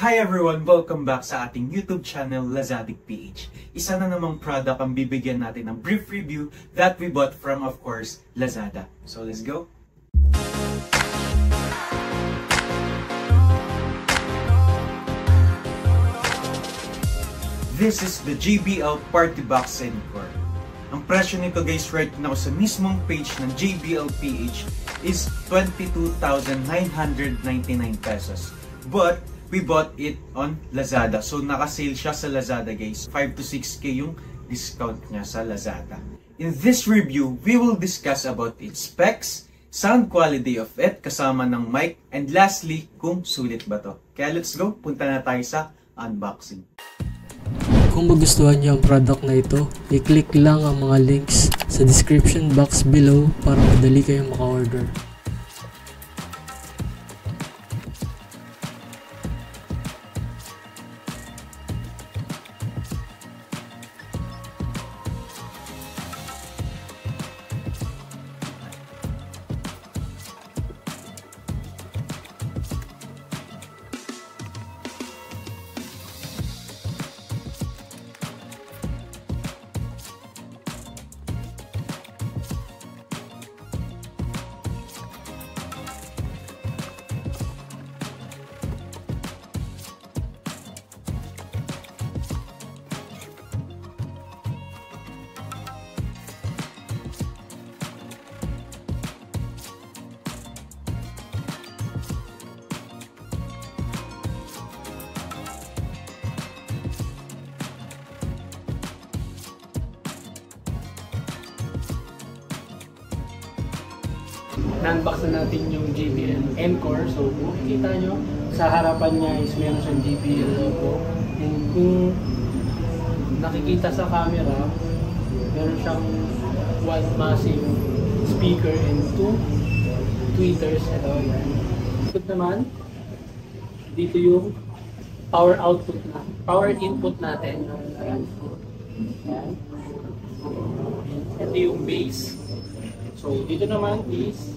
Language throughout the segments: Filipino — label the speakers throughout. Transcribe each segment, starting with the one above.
Speaker 1: Hi everyone! Welcome back sa ating YouTube channel, Lazadic PH. Isa na namang product ang bibigyan natin ng brief review that we bought from, of course, Lazada. So let's go! This is the JBL Party Box Encore. Ang presyo nito guys right now sa mismong page ng JBL PH is 22,999 pesos. But we bought it on Lazada. So naka-sale siya sa Lazada guys. 5 to 6K yung discount niya sa Lazada. In this review, we will discuss about its specs, sound quality of it kasama ng mic, and lastly, kung sulit ba to. Kaya let's go, punta na tayo sa unboxing.
Speaker 2: Kung magustuhan niyo ang product na ito, i-click lang ang mga links sa description box below para madali kayong maka-order.
Speaker 3: Na-unbox na natin yung JBL Encore. So kung makikita nyo, sa harapan niya is meron siyang JBL logo. And kung nakikita sa camera, meron siyang one massive speaker and two tweeters. Ito yan. Ito naman, dito yung power output na, power input natin. Ayan. Ayan. Ito yung bass. So dito naman is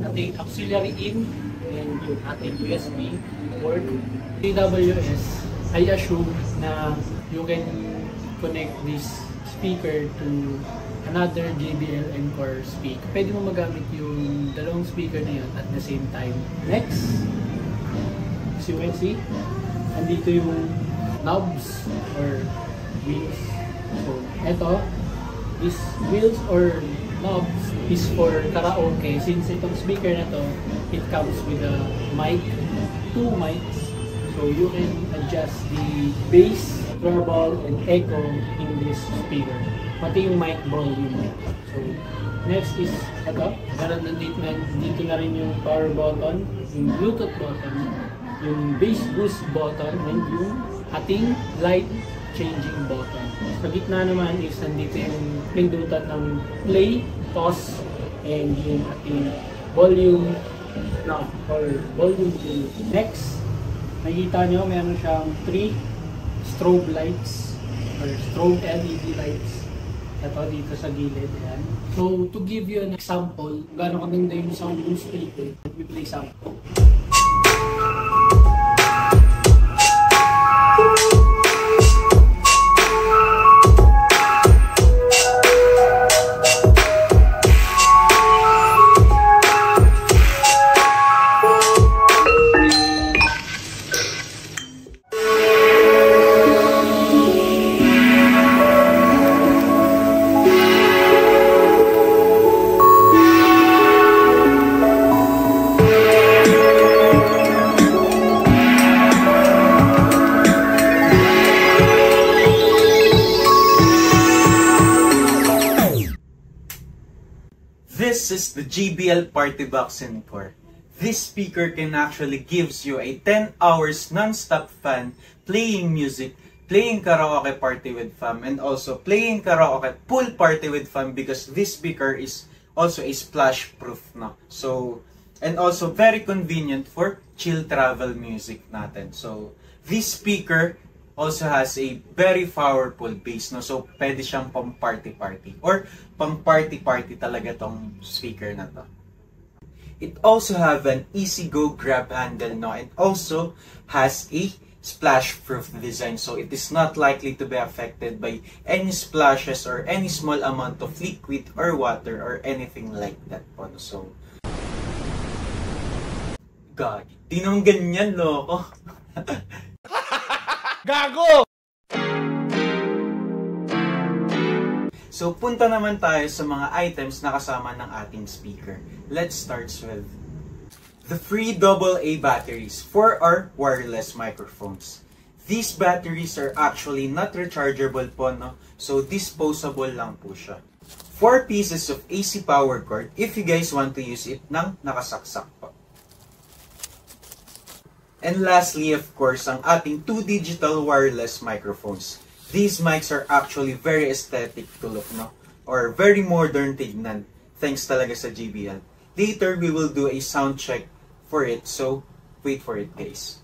Speaker 3: ating auxiliary in and yung ating USB port. TWS, I assume na you can connect this speaker to another JBL Encore speaker. Pwede mo magamit yung dalawang speaker na yun at the same time. Next, as you can see, andito yung knobs or wheels. So eto, these wheels or knobs is for karaoke. Since itong speaker na to, it comes with a mic, two mics. So you can adjust the bass, treble, and echo in this speaker. Pati yung mic volume. So next is ito. Dito na rin yung power button, yung Bluetooth button, yung bass boost button, and yung ating light changing button. Sa gitna naman is nandito yung pindutan ng play, pause, and yung ating volume knob or volume change. Next, nakikita nyo meron siyang 3 strobe lights or strobe LED lights. Ito dito sa gilid. Yan. So to give you an example, gano'ng kaganda yung sound boost rate, let me play sample.
Speaker 1: This is the JBL Party Box Encore. This speaker can actually gives you a 10 hours non-stop fan playing music, playing karaoke party with fam, and also playing karaoke pool party with fam because this speaker is also a splash proof na. So, and also very convenient for chill travel music natin. So, this speaker also has a very powerful bass, no? So, pwede siyang pang party-party or pang party-party talaga tong speaker na to. It also have an easy go grab handle, no, and also has a splash-proof design, so it is not likely to be affected by any splashes or any small amount of liquid or water or anything like that po. So, God, di naman ganyan, loko. Gago! So, punta naman tayo sa mga items na kasama ng ating speaker. Let's start with the free AA batteries for our wireless microphones. These batteries are actually not rechargeable po, no? So, disposable lang po siya. 4 pieces of AC power cord if you guys want to use it nang nakasaksak po. And lastly, of course, ang ating 2 digital wireless microphones. These mics are actually very aesthetic to look, no? Or very modern tignan, thanks talaga sa JBL. Later, we will do a sound check for it, so wait for it, guys.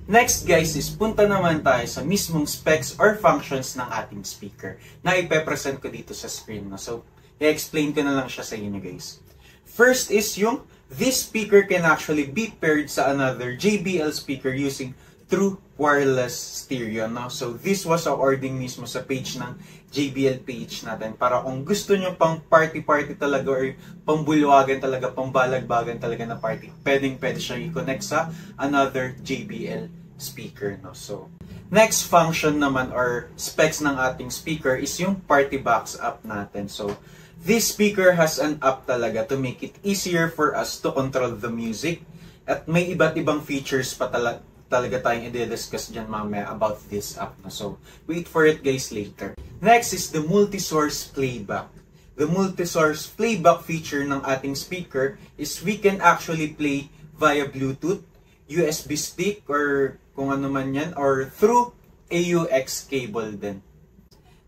Speaker 1: Next guys is punta naman tayo sa mismong specs or functions ng ating speaker na ipepresent ko dito sa screen, no? So, i-explain ko na lang siya sa inyo guys. First is yung this speaker can actually be paired sa another JBL speaker using true wireless stereo, no? So this was awarding mismo sa page ng JBL page natin para kung gusto nyo pang party-party talaga or pambulwagan talaga, pambalagbagan talaga na party, pwede siya i-connect sa another JBL speaker, no? So next function naman or specs ng ating speaker is yung party box app natin. So this speaker has an app talaga to make it easier for us to control the music. At may iba't ibang features pa talaga tayong i-discuss dyan mamaya about this app. So, wait for it guys later. Next is the multi-source playback. The multi-source playback feature ng ating speaker is we can actually play via Bluetooth, USB stick, or kung ano man yan, or through AUX cable din.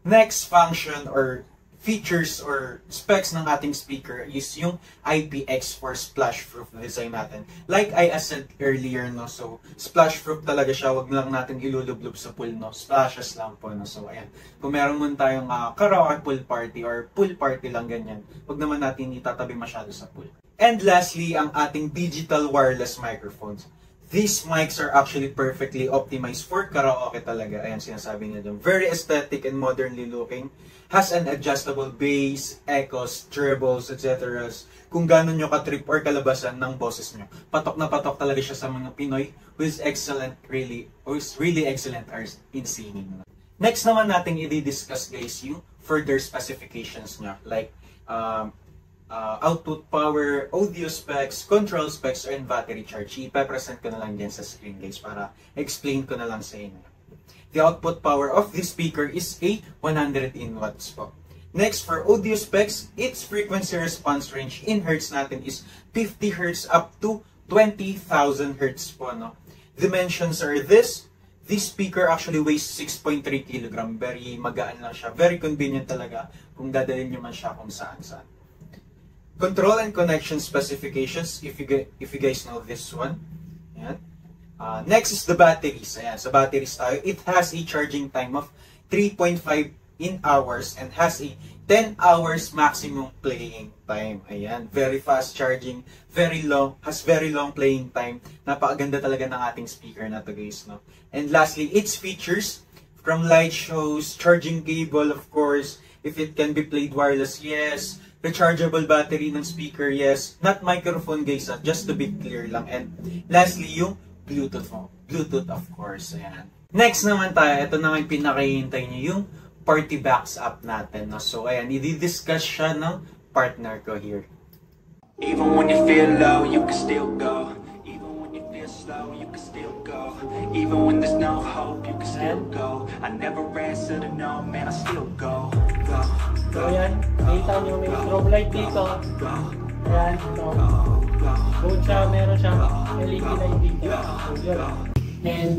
Speaker 1: Next function or features or specs ng ating speaker is yung IPX4 splash-proof design natin. Like I said earlier, no, so splash-proof talaga siya, wag lang natin ilulublob sa pool, no, splashes lang po, no. So ayan, kung meron man tayong karaoke pool party or pool party lang ganyan, wag naman natin itatabi masyado sa pool. And lastly, ang ating digital wireless microphones. These mics are actually perfectly optimized for karaoke talaga. Ayan, sinasabi niya doon. Very aesthetic and modernly looking. Has an adjustable bass, echoes, trebles, etc. Kung gano'n nyo ka-trip or kalabasan ng boses nyo. Patok na patok talaga siya sa mga Pinoy who is really excellent in singing. Next naman natin i-discuss guys yung further specifications niya. Like, output power, audio specs, control specs, and battery charge. Ipapresent ko na lang din sa screen guys para explain ko na lang sa inyo. The output power of this speaker is a 100 watts po. Next, for audio specs, its frequency response range in hertz natin is 50 Hz up to 20,000 Hz po, no? Dimensions are this. This speaker actually weighs 6.3 kg. Very magaan lang siya. Very convenient talaga kung dadalhin nyo man siya kung saan-saan. Control and connection specifications, if you guys know this one. Ayan. Next is the batteries. Ayan, sa batteries tayo. It has a charging time of 3.5 hours and has a 10 hours maximum playing time. Ayan, very fast charging, has very long playing time. Napakaganda talaga ng ating speaker na to guys, no? And lastly, its features, from light shows, charging cable, of course, if it can be played wireless, yes. Rechargeable battery ng speaker, yes. Not microphone guys, just to be clear lang. And lastly, yung Bluetooth of course. Ayan. Next naman tayo, ito na yung pinakahihintay nyo, yung party box app natin. No? So ayan, i-discuss siya ng partner ko here.
Speaker 4: Even when you feel low, you can still go. Even when you feel slow, you can still go. Even when there's no hope, you can still go. I never answer to no, man, I still go.
Speaker 3: So ayan, nakita nyo may strobe light dito. Ayan, so both siya, meron siyang LED light dito. So yun. And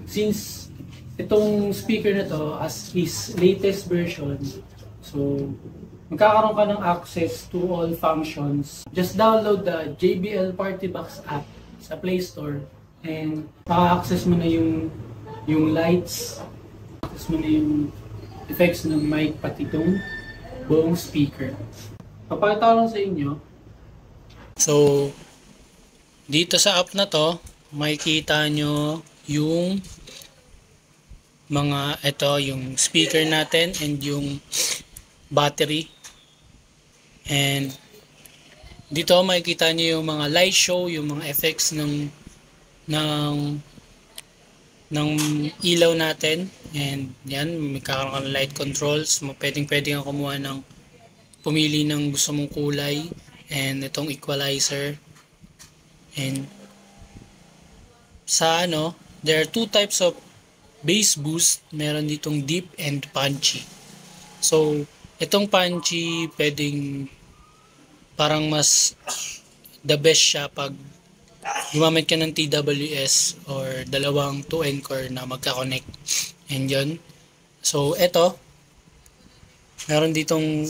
Speaker 3: since itong speaker na to as his latest version, so magkakaroon ka ng access to all functions. Just download the JBL Party Box app sa Play Store and maka-access mo na yung yung lights, tapos mo na yung effects ng mic, pati itong buong speaker. Papakita ko lang sa inyo. So, dito sa app na to, makikita nyo yung mga, yung speaker natin and yung battery. And dito makikita nyo yung mga light show, yung mga effects ng ilaw natin. And yan, magkakaroon ka ng light controls. Pwedeng kang kumuha ng pumili ng gusto mong kulay. And itong equalizer. And sa there are two types of bass boost. Meron ditong deep and punchy. So itong punchy, pwedeng parang mas the best siya pag gumamit ka ng TWS or dalawang 2 Encore na magka-connect. And yun. So, meron ditong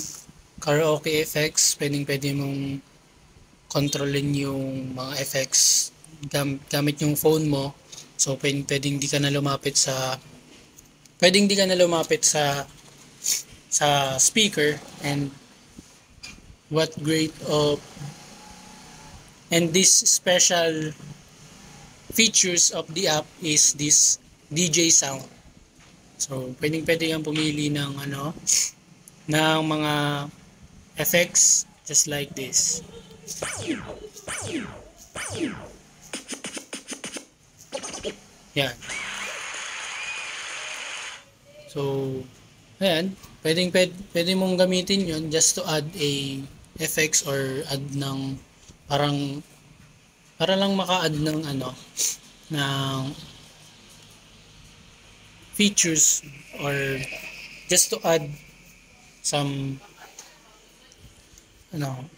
Speaker 3: karaoke effects. Pwede mong kontrolin yung mga effects gamit yung phone mo. So, pwedeng di ka na lumapit sa speaker. And this special features of the app is this DJ sound. So, pwede kang pumili ng mga effects just like this. Yan. So, ayan. Pwede mong gamitin yon just to add a effects or add ng para lang maka-add ng ng features or just to add some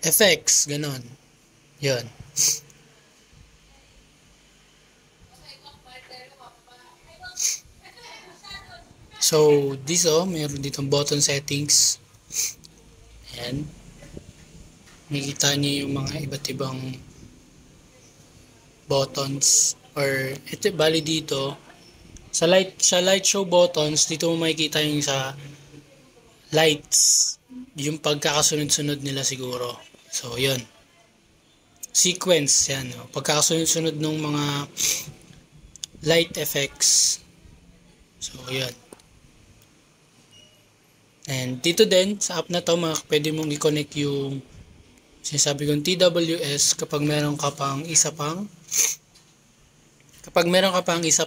Speaker 3: effects, ganon. Yun. So, meron ditong button settings. Ayan. Makikita niyo yung mga iba't ibang buttons or bali dito sa light show buttons. Dito mo makikita yung sa lights, yung pagkakasunod-sunod nila siguro. So yun, sequence yan, pagkakasunod-sunod ng mga light effects. So yun. And dito din sa app na to, pwede mong i-connect yung sinasabi kong TWS kapag meron ka pang isa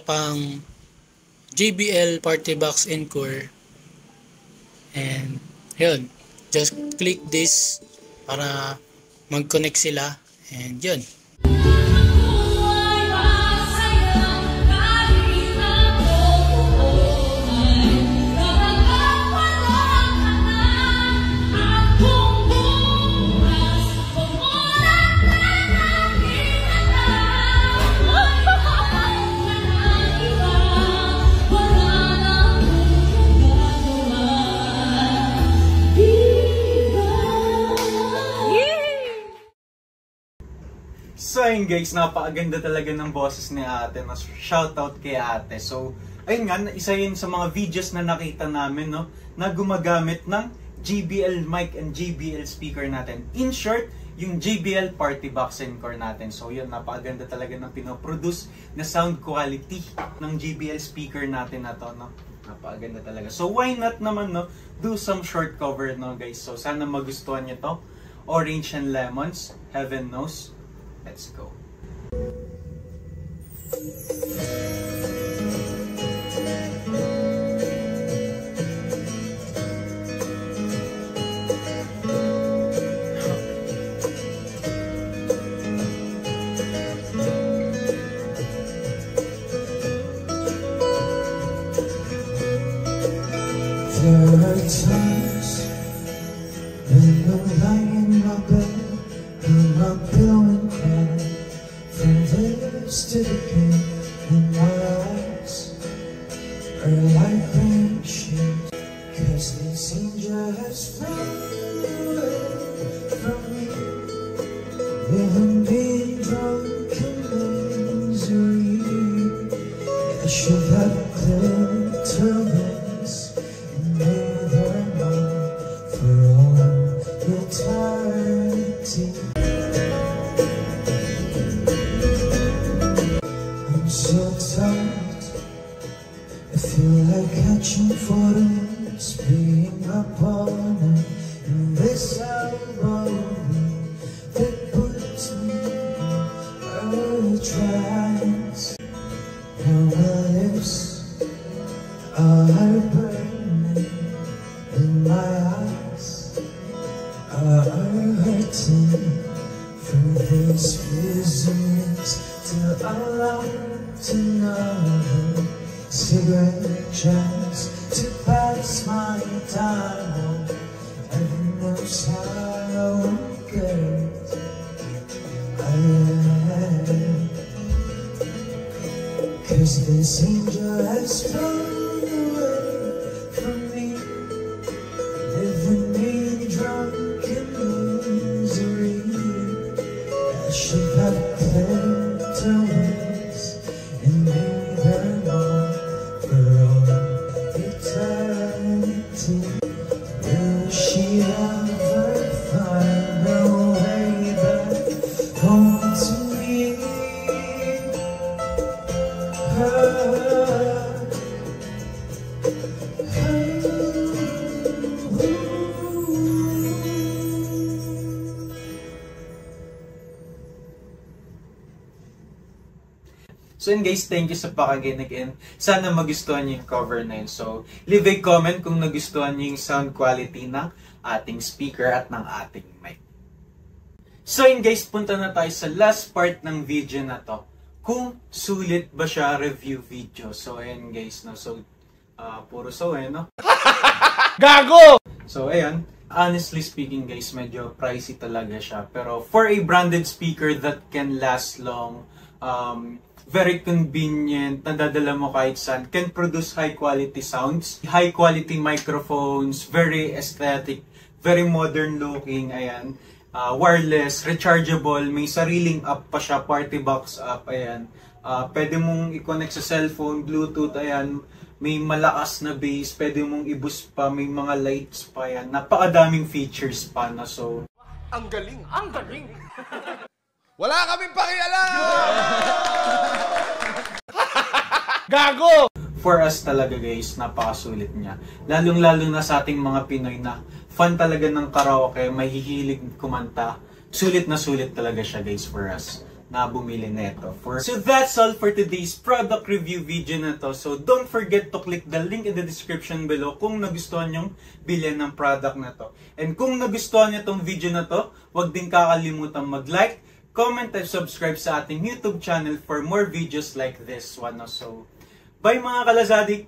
Speaker 3: pang JBL Party Box Encore. And yun, just click this para mag-connect sila. And yun.
Speaker 1: So ayun guys, napakaganda talaga ng boses ni ate. Shoutout kay ate. So ayun nga, isa yun sa mga videos na nakita namin, na gumagamit ng JBL mic and JBL speaker natin. In short, yung JBL Party Box Encore natin. So yun, napakaganda talaga ng pinoproduce na sound quality ng JBL speaker natin na to, Napakaganda talaga. So why not naman, do some short cover, guys. So sana magustuhan nyo to. Orange and Lemons, Heaven Knows. Let's go.
Speaker 5: There are times when I'm lying in my bed, on my pillow and cry, from this to the pen, and my eyes are like rain sheets, 'cause they seem just flown away from me, living being drunk in misery. The should have cleared terrains and made her mine for all eternity. I'm so tired, I feel like catching photos, being up all night in this album that puts me a trance. Now my lips are burning and my eyes are hurting from these visions till I light another cigarette chance to pass my time. Heaven knows how good I am, 'cause this angel has flown away from me, leaving me drunk in misery. I should have cleared her wings and made her mine for all eternity. Will she ever find her way back home to me?
Speaker 1: So yun guys, thank you sa pakikinig and sana magustuhan niyo yung cover na yun. So leave a comment kung nagustuhan niyo yung sound quality ng ating speaker at ng ating mic. So yun guys, punta na tayo sa last part ng video na to. Kung sulit ba siya review video. So ayun guys, no? So puro no?
Speaker 6: Gago!
Speaker 1: So ayan, honestly speaking guys, medyo pricey talaga siya. Pero for a branded speaker that can last long, very convenient, nadadala mo kahit saan, can produce high quality sounds, high quality microphones, very aesthetic, very modern looking, ayan, wireless, rechargeable, may sariling app pa siya, party box app, ayan, pwede mong i-connect sa cellphone, bluetooth, ayan, may malakas na bass, pwede mong i-boost pa, may mga lights pa, ayan, napakadaming features pa na, so
Speaker 6: Ang galing! Ang galing! Wala kaming pakialam! Gago!
Speaker 1: For us talaga guys, napakasulit niya. Lalong-lalo na sa ating mga Pinoy na fan talaga ng karaoke, mahihilig kumanta. Sulit na sulit talaga siya guys for us na bumili nito. So that's all for today's product review video na to. So don't forget to click the link in the description below kung nagustuhan nyong bilhin ng product na to. And kung nagustuhan nyo tong video na to, huwag din kakalimutan mag-like, comment, and subscribe sa ating YouTube channel for more videos like this one. So, bye mga kalazadik!